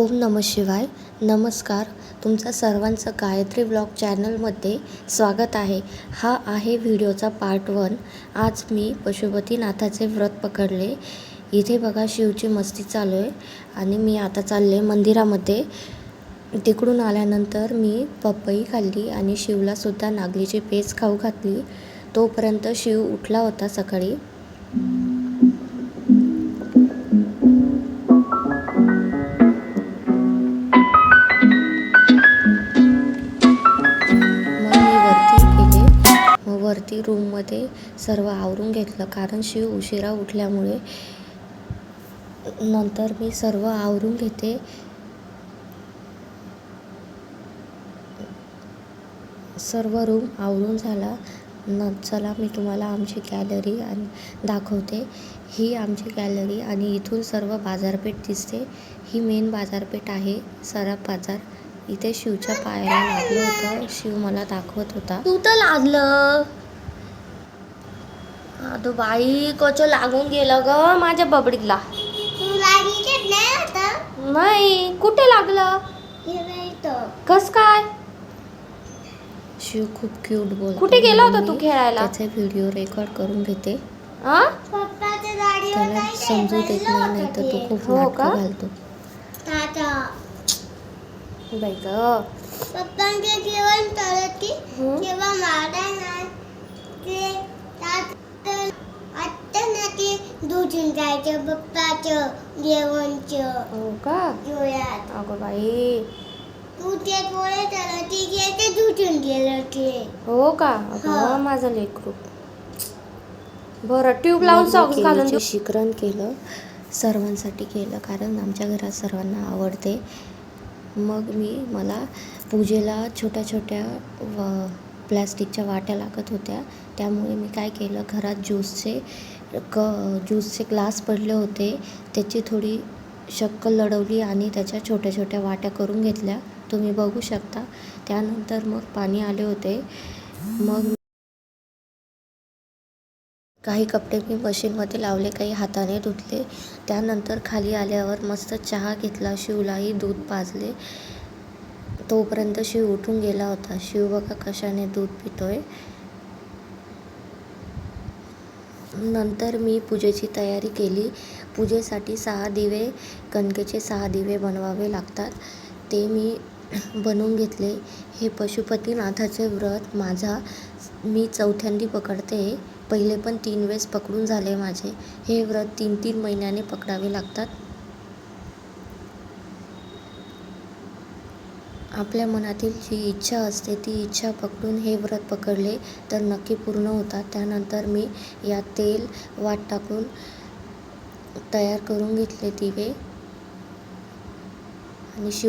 ओम नमः शिवाय. नमस्कार. तुमचं सर्वांचं गायत्री व्लॉग चॅनलमध्ये स्वागत आहे. हा आहे व्हिडिओचा पार्ट 1. आज मी पशुपतीनाथाचे व्रत पकडले. इथे बघा शिवची मस्ती चालू आहे आणि मी आता चालले मंदिरामध्ये. तिकडून आल्यानंतर मी पपई खाल्ली आणि शिवलासुद्धा नागलीची पेज खाऊ घातली. तोपर्यंत शिव उठला होता सकाळी. वरती रूममध्ये सर्व आवरून घेतलं कारण शिव उशिरा उठल्यामुळे. नंतर मी सर्व आवरून घेते. सर्व रूम आवरून झाला. चला मी तुम्हाला आमची गॅलरी दाखवते. ही आमची गॅलरी आणि इथून सर्व बाजारपेठ दिसते. ही मेन बाजारपेठ आहे, सराफ बाजार. इथे शिवच्या पायाला लागलं होतं. शिव मला दाखवत होता. तू तर लागलं अदो बाई, कच लागून गेलं ग माझ्या बबडीला. नाही, कुठे लागलं? कस काय? शिव खूप क्यूट बोलतो. कुठे गेला होता तू खेळायला? त्याचे व्हिडिओ रेकॉर्ड करून घेते. त्याला समजू देत नाही तर तो खूप नाटकं घालतो. बाई ग, पप्पांचे जेवण करती तेव्हा मारा नाही ते आता ना ते दुधून जायचं पप्पाचं जेवणचं. हो का? डोळ्यात. अगं बाई, तू ते पोळे चालती ते दुधून गेलं ते. हो का? अगं माझं लेकरू. बरं, ट्यूब लावून सॉक्स घालून शिकरण केलं. सर्वांसाठी केलं कारण आमच्या घरात सर्वांना आवडते. मग मला पूजेला छोट्या छोट्या प्लॅस्टिकच्या वाट्या लागत होत्या. त्यामुळे मी काय केलं, घरात ज्यूसचे ग्लास पडले होते. त्याची थोडी शक्कल लढवली आणि त्याच्या छोट्या छोट्या वाट्या करून घेतल्या. तुम्ही बघू शकता. त्यानंतर मग पाणी आले होते. मग काही कपडे मी मशीनमध्ये लावले, काही हाताने धुतले. त्यानंतर खाली आल्यावर मस्त चहा घेतला. शिवलाही दूध पाजले. तोपर्यंत शिव उठून गेला होता. शिव बघा कशाने दूध पितोय. नंतर मी पूजेची तयारी केली. पूजेसाठी 6 दिवे, कणकेचे 6 दिवे बनवावे लागतात. ते मी बनवून घेतले. हे पशुपतीनाथाचे व्रत मी 4थ्यांदी पकडते. पहिले पण 3 वेळेस पकडून झाले माझे. हे व्रत 3-3 महिन्याने पकडावे लागतात. आपल्या मनातील जी इच्छा असते ती इच्छा पकडून हे व्रत पकडले तर नक्की पूर्ण होतात. त्यानंतर मी यात तेल वाट टाकून तयार करून घेतले दिवे आणि शिव